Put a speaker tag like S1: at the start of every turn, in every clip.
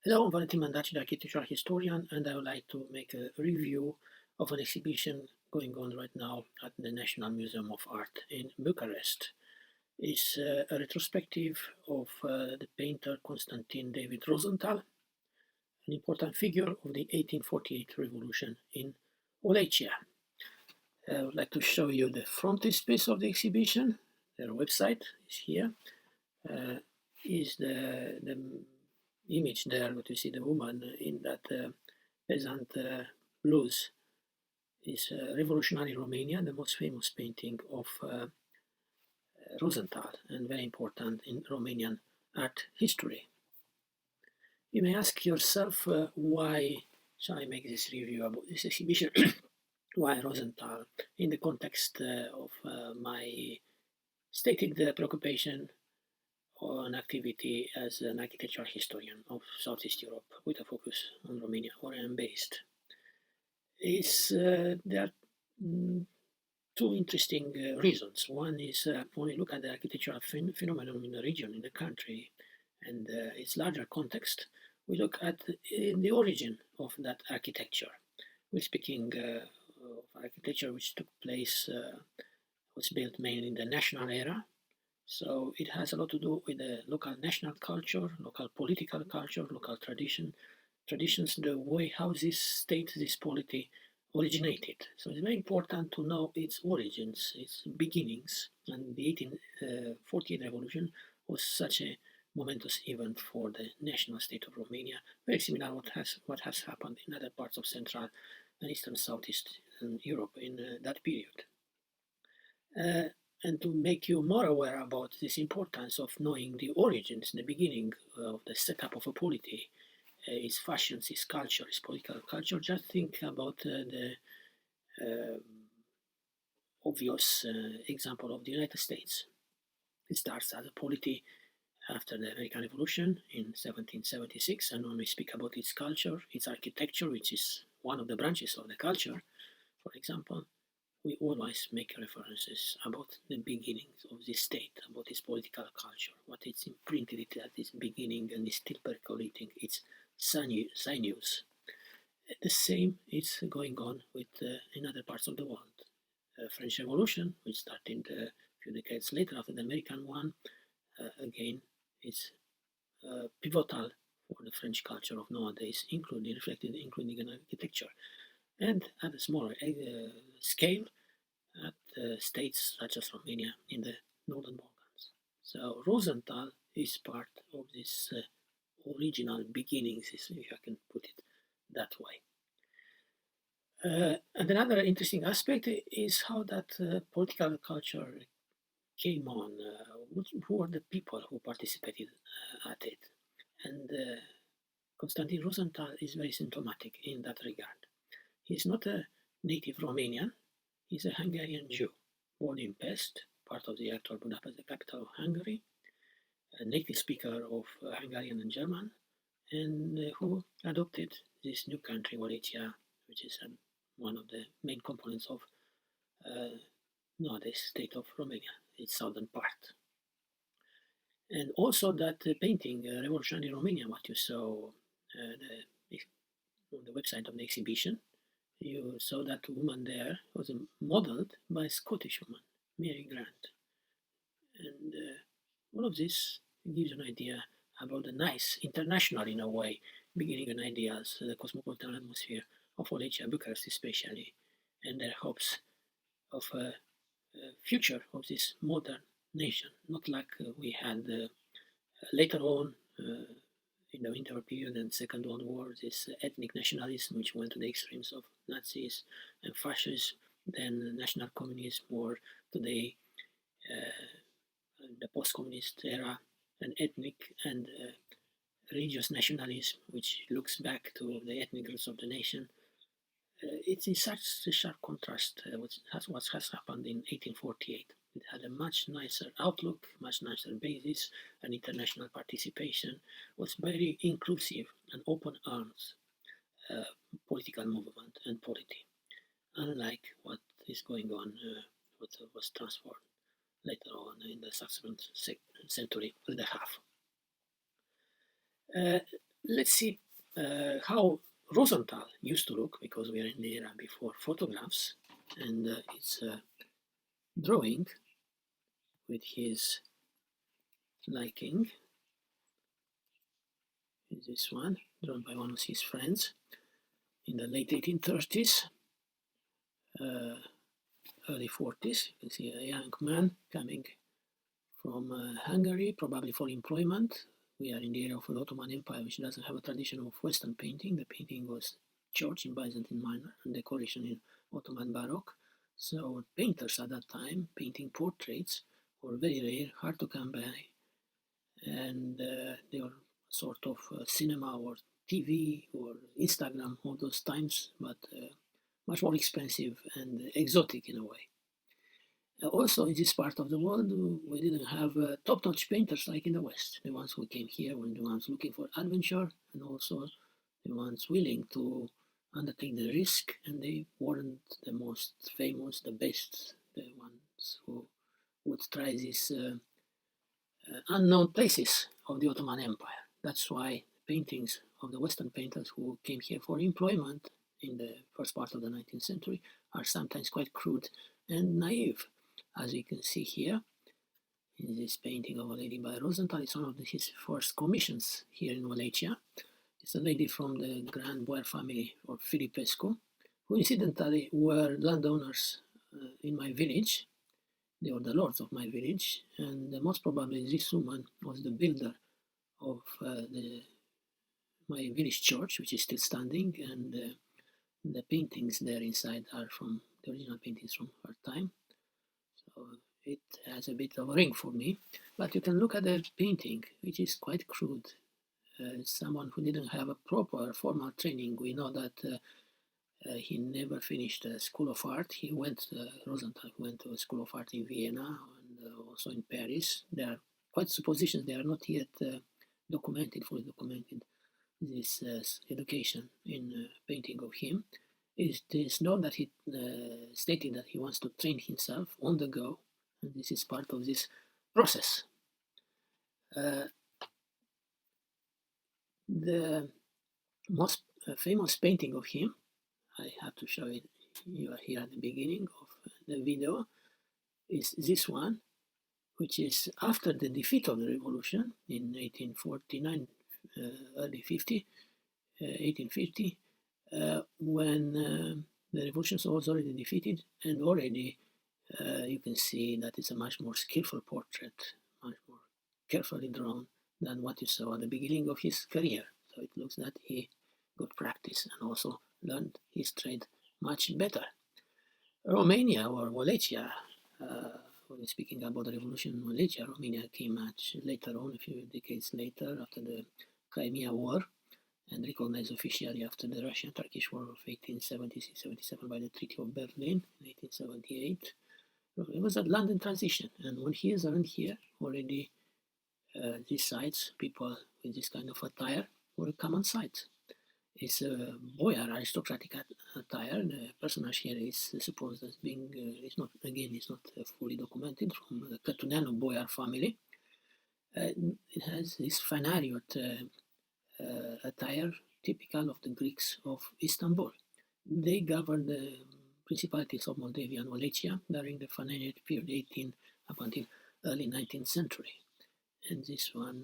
S1: Hello, I'm Valentin Mandaci, the architectural historian, and I would like to make a review of an exhibition going on right now at the National Museum of Art in Bucharest. It's a retrospective of the painter Constantin David Rosenthal, an important figure of the 1848 revolution in Wallachia. I would like to show you the frontispiece of the exhibition. Their website is here. Is the image there, what you see the woman in that peasant blues is revolutionary Romania, the most famous painting of Rosenthal and very important in Romanian art history. You may ask yourself why shall I make this review about this exhibition? Why Rosenthal in the context of my stated preoccupation on activity as an architectural historian of Southeast Europe with a focus on Romania, where I am based. There are two interesting reasons. One is when we look at the architectural phenomenon in the region, in the country, and its larger context, we look at the origin of that architecture. We're speaking of architecture which took place, was built mainly in the national era. So it has a lot to do with the local national culture, local political culture, local traditions, the way how this state, this polity originated. So it's very important to know its origins, its beginnings. And the 1848 revolution was such a momentous event for the national state of Romania, very similar to what has happened in other parts of Central and Eastern Southeast Europe in that period. And to make you more aware about this importance of knowing the origins, the beginning of the setup of a polity, its fashions, its culture, its political culture, just think about the obvious example of the United States. It starts as a polity after the American Revolution in 1776, and when we speak about its culture, its architecture, which is one of the branches of the culture, for example, we always make references about the beginnings of this state, about its political culture, what it's imprinted it at its beginning and is still percolating its sinews. The same is going on with in other parts of the world. The French Revolution, which started a few decades later after the American one, again is pivotal for the French culture of nowadays, reflected including in architecture. And at a smaller scale, at states such as Romania in the Northern Balkans. So Rosenthal is part of this original beginnings, if I can put it that way. And another interesting aspect is how that political culture came on, who were the people who participated at it. And Constantin Rosenthal is very symptomatic in that regard. He's not a native Romanian, he's a Hungarian Jew, born in Pest, part of the actual Budapest, the capital of Hungary, a native speaker of Hungarian and German, and who adopted this new country, Wallachia, which is one of the main components of nowadays state of Romania, its southern part. And also that painting, Revolutionary Romania, what you saw on the website of the exhibition, you saw that woman there was modeled by a Scottish woman, Mary Grant. And all of this gives you an idea about the nice, international in a way, beginning an ideas, the cosmopolitan atmosphere of Wallachia, Bucharest especially, and their hopes of a future of this modern nation, not like we had later on in the winter period and Second World War, this ethnic nationalism which went to the extremes of Nazis and fascists, then national communism, or today the post-communist era, and ethnic and religious nationalism, which looks back to the ethnic roots of the nation. It's in such a sharp contrast with what has happened in 1848. It had a much nicer outlook, much nicer basis, and international participation, was very inclusive and open arms political movement and polity, unlike what is going on, what was transformed later on in the subsequent century and a half. Let's see how Rosenthal used to look, because we are in the era before photographs, and it's a drawing with his liking. This one, drawn by one of his friends in the late 1830s, early 40s. You can see a young man coming from Hungary, probably for employment. We are in the era of the Ottoman Empire, which doesn't have a tradition of Western painting. The painting was church in Byzantine manner and decoration in Ottoman Baroque. So painters at that time, painting portraits, were very rare, hard to come by, and they were sort of cinema or TV or Instagram all those times, but much more expensive and exotic in a way. Also, in this part of the world, we didn't have top-notch painters like in the West. The ones who came here were the ones looking for adventure, and also the ones willing to undertake the risk, and they weren't the most famous, the best, the ones who would try these unknown places of the Ottoman Empire. That's why paintings of the Western painters who came here for employment in the first part of the 19th century are sometimes quite crude and naive. As you can see here, in this painting of a lady by Rosenthal, it's one of his first commissions here in Wallachia. It's a lady from the Grand Boyar family of Filipescu, who incidentally were landowners in my village. They were the lords of my village, and most probably this woman was the builder of my village church, which is still standing, and the paintings there inside are from the original paintings from her time. So it has a bit of a ring for me. But you can look at the painting, which is quite crude. Someone who didn't have a proper formal training. We know that he never finished a school of art. He went, Rosenthal went to a school of art in Vienna and also in Paris. There are quite suppositions, they are not yet documented, fully documented, this education in painting of him. It is known that he stated that he wants to train himself on the go, and this is part of this process. The most famous painting of him, I have to show it you here at the beginning of the video, is this one, which is after the defeat of the revolution in 1849, early 50, 1850, when the revolution was already defeated, and already you can see that it's a much more skillful portrait, much more carefully drawn than what you saw at the beginning of his career. So it looks that he got practice and also learned his trade much better. Romania or Wallachia, when we're speaking about the revolution in Wallachia, Romania came much later on, a few decades later, after the Crimea War, and recognized officially after the Russian-Turkish War of 1876-77 by the Treaty of Berlin in 1878. It was a land in transition, and when he is around here, already these sites, people with this kind of attire were a common sight. It's a boyar aristocratic attire. The personage here is supposed as being, it's not fully documented, from the Cătuneanu boyar family. It has this fanariot attire typical of the Greeks of Istanbul. They governed the principalities of Moldavia and Wallachia during the fanariot period, 18 up until early 19th century. And this one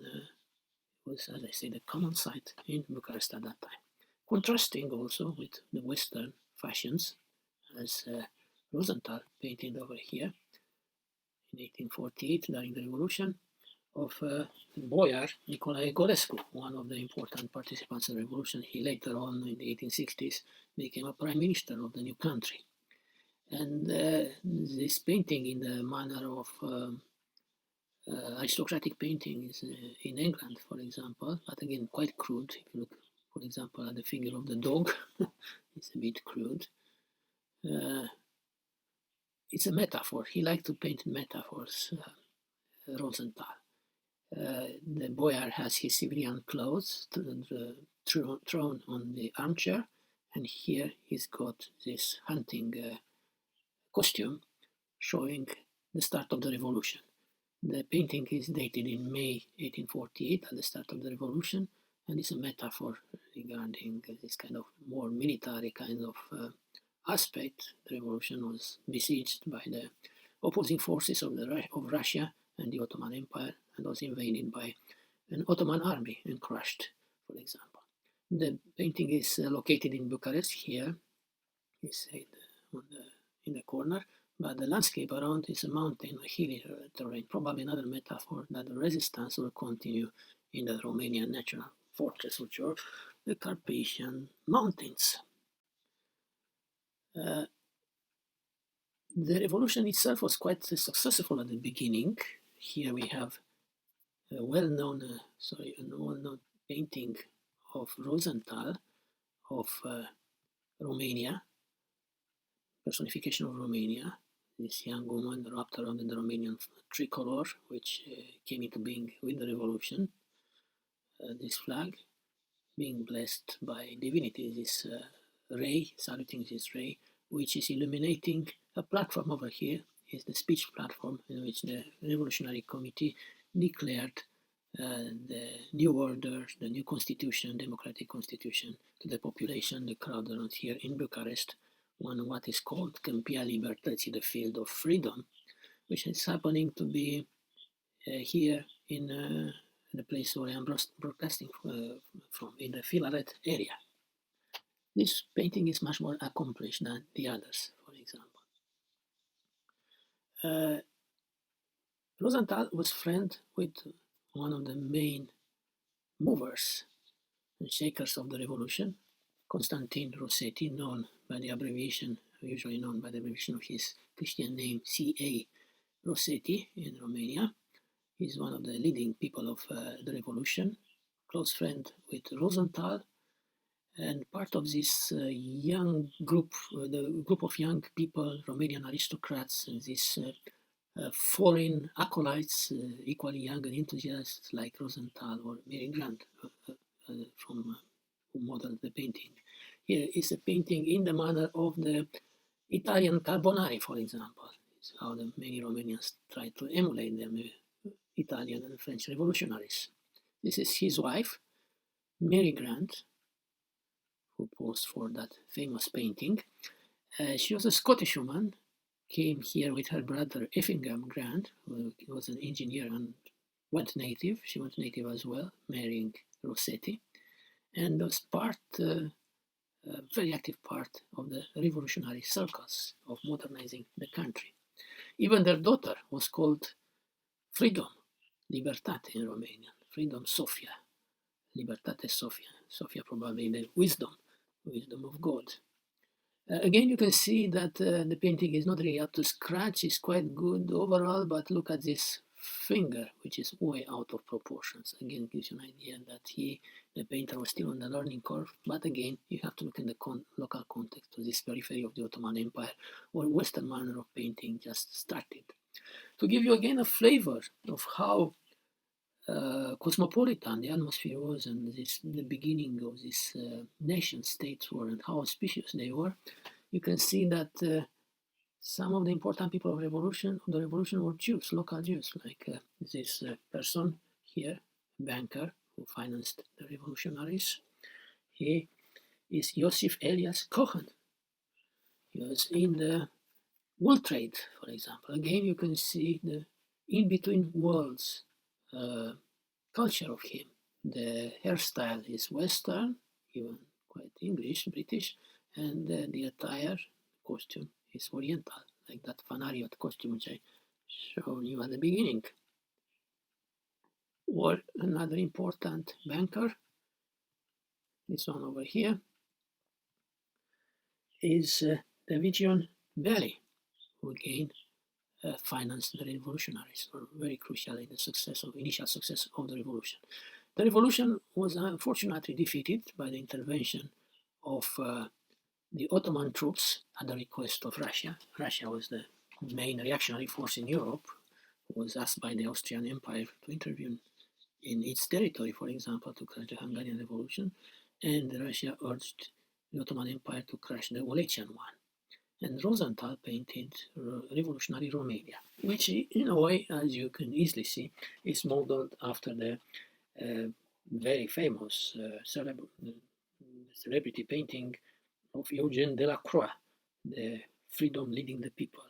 S1: was, as I say, the common sight in Bucharest at that time. Contrasting also with the Western fashions, as Rosenthal painted over here in 1848 during the revolution, of Boyar Nicolae Golescu, one of the important participants in the revolution. He later on, in the 1860s, became a prime minister of the new country. And this painting in the manner of aristocratic paintings in England, for example, but again quite crude. If you look, for example, at the figure of the dog, it's a bit crude. It's a metaphor. He liked to paint metaphors, Rosenthal. The boyar has his civilian clothes thrown on the armchair, and here he's got this hunting costume showing the start of the revolution. The painting is dated in May 1848, at the start of the revolution, and it's a metaphor regarding this kind of more military kind of aspect. The revolution was besieged by the opposing forces of Russia and the Ottoman Empire, and was invaded by an Ottoman army and crushed, for example. The painting is located in Bucharest here, is in the corner, but the landscape around is a mountain, a hilly terrain, probably another metaphor that the resistance will continue in the Romanian national fortress, which are the Carpathian Mountains. The revolution itself was quite successful at the beginning. Here we have a well-known painting of Rosenthal of Romania, personification of Romania. This young woman wrapped around in the Romanian tricolor, which came into being with the revolution. This flag being blessed by divinity, this ray, saluting this ray, which is illuminating a platform over here, is the speech platform in which the Revolutionary Committee declared the new order, the new constitution, democratic constitution to the population, the crowd around here in Bucharest, on what is called Câmpia Libertății, the field of freedom, which is happening to be here in the place where I'm broadcasting from, in the Filaret area. This painting is much more accomplished than the others, for example. Rosenthal was friend with one of the main movers and shakers of the revolution, Constantin Rossetti, known by the abbreviation, usually known by the abbreviation of his Christian name, C.A. Rossetti in Romania. He's one of the leading people of the revolution, close friend with Rosenthal, and part of this young group, the group of young people, Romanian aristocrats, and these foreign acolytes, equally young and enthusiasts like Rosenthal or Mary Grant, from who modeled the painting. Here is a painting in the manner of the Italian Carbonari, for example. It's how the many Romanians try to emulate them, Italian and French revolutionaries. This is his wife, Mary Grant, who posed for that famous painting. She was a Scottish woman, came here with her brother Effingham Grant, who was an engineer and went native. She went native as well, marrying Rossetti, and was very active part of the revolutionary circles of modernizing the country. Even their daughter was called Freedom, Libertate in Romanian, Freedom Sophia, Libertate Sophia, Sophia probably the wisdom of God. Again, you can see that the painting is not really up to scratch, it's quite good overall, but look at this finger, which is way out of proportions. Again, gives you an idea that the painter was still on the learning curve, but again, you have to look in the local context of this periphery of the Ottoman Empire, where Western manner of painting just started. To give you again a flavor of how cosmopolitan the atmosphere was and the beginning of these nation states were and how auspicious they were, you can see that some of the important people of the revolution were Jews, local Jews, like this person here, banker who financed the revolutionaries. He is Joseph Elias Cohen. He was in the wool trade, for example. Again, you can see the in-between worlds culture of him. The hairstyle is Western, even quite English, British, and the attire, costume, is Oriental, like that Fanariot costume which I showed you at the beginning. Or another important banker, this one over here, is Davidian Belli, who again financed the revolutionaries, were very crucial in the initial success of the revolution. The revolution was unfortunately defeated by the intervention of the Ottoman troops at the request of Russia. Russia was the main reactionary force in Europe, who was asked by the Austrian Empire to intervene in its territory, for example, to crush the Hungarian Revolution, and Russia urged the Ottoman Empire to crush the Wallachian one. And Rosenthal painted revolutionary Romania, which in a way, as you can easily see, is modeled after the very famous celebrity painting of Eugène Delacroix, the freedom leading the people,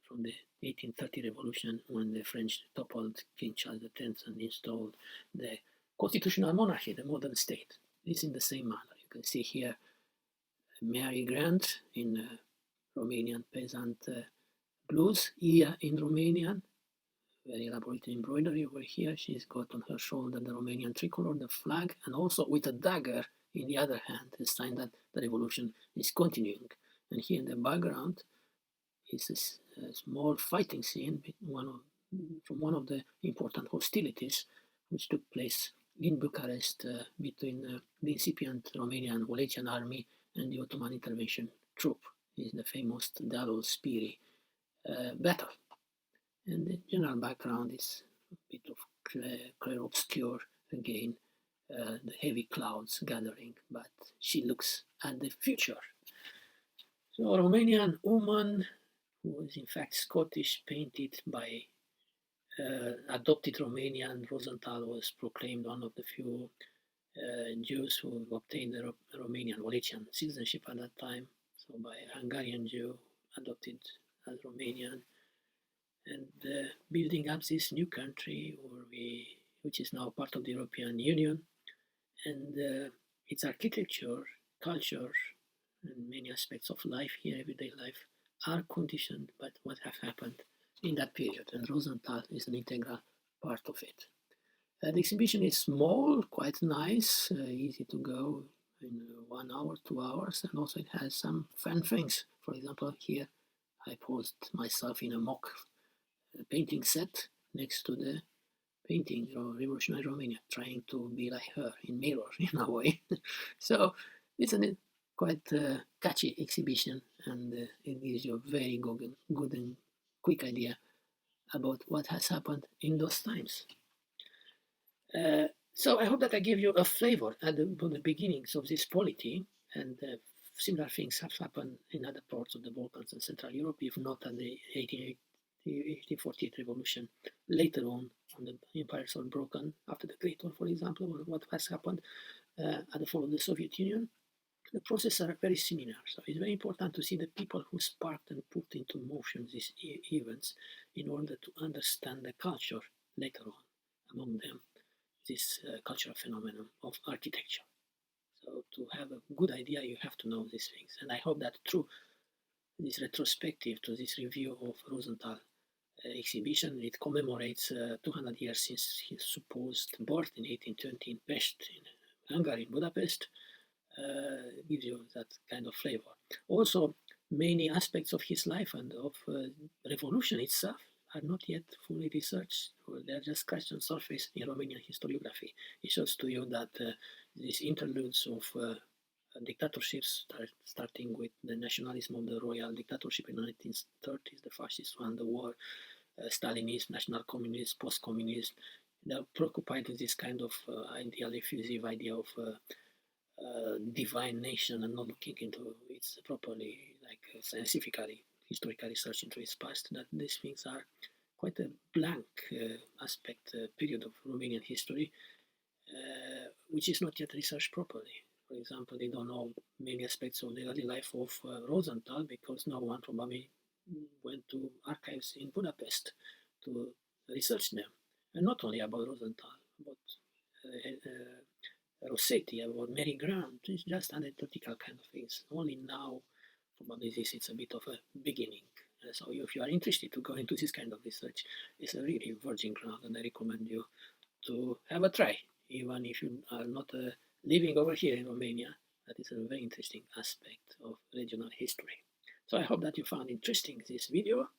S1: from the 1830 revolution, when the French toppled King Charles X and installed the constitutional monarchy, the modern state. This in the same manner. You can see here Mary Grant in Romanian peasant blues, Ia in Romanian, very elaborate embroidery over here. She's got on her shoulder the Romanian tricolor, the flag, and also with a dagger in the other hand, a sign that the revolution is continuing. And here in the background is a small fighting scene from one of the important hostilities which took place in Bucharest between the incipient Romanian Wallachian army and the Ottoman intervention troop. This is the famous Dalul Spiri battle. And the general background is a bit of clear obscure again, the heavy clouds gathering, but she looks at the future. So a Romanian woman who is in fact Scottish, painted by adopted Romanian. Rosenthal was proclaimed one of the few Jews who obtained the Romanian Wallachia citizenship at that time. So by a Hungarian Jew, adopted as Romanian, and building up this new country, which is now part of the European Union, and its architecture, culture, and many aspects of life here, everyday life, are conditioned by what have happened in that period, and Rosenthal is an integral part of it. The exhibition is small, quite nice, easy to go in 1 hour, 2 hours, and also it has some fun things. For example, here I posed myself in a mock painting set next to the painting Revolutionary Romania, trying to be like her in mirror in a way. So it's a quite catchy exhibition, and it gives you a very good and quick idea about what has happened in those times. So I hope that I gave you a flavor at the beginnings of this polity, and similar things have happened in other parts of the Balkans and Central Europe, if not at the 1848 revolution. Later on the empires were broken after the Great War, for example, or what has happened at the fall of the Soviet Union. The processes are very similar. So it's very important to see the people who sparked and put into motion these events in order to understand the culture later on, among them this cultural phenomenon of architecture. So to have a good idea, you have to know these things. And I hope that through this retrospective to this review of Rosenthal exhibition, it commemorates 200 years since his supposed birth in 1820 in Pest, in Hungary, in Budapest, gives you that kind of flavor. Also, many aspects of his life and of revolution itself are not yet fully researched, or they are just scratched on the surface in Romanian historiography. It shows to you that these interludes of dictatorships, starting with the nationalism of the royal dictatorship in the 1930s, the fascist one, the war, Stalinism, national communism, post-communism, they are preoccupied with this kind of ideal, effusive idea of divine nation, and not looking into its properly, like scientifically, historical research into its past, that these things are quite a blank aspect, period of Romanian history, which is not yet researched properly. For example, they don't know many aspects of the early life of Rosenthal because no one probably went to archives in Budapest to research them. And not only about Rosenthal, but Rossetti, about Mary Grant, it's just anecdotal kind of things. Only now, probably this is a bit of a beginning. So if you are interested to go into this kind of research, it's a really virgin ground, and I recommend you to have a try, even if you are not living over here in Romania. That is a very interesting aspect of regional history. So I hope that you found interesting this video.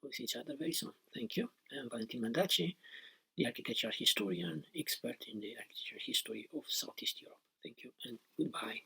S1: We'll see each other very soon. Thank you. I am Valentin Mandaci, the architecture historian, expert in the architecture history of Southeast Europe. Thank you and goodbye.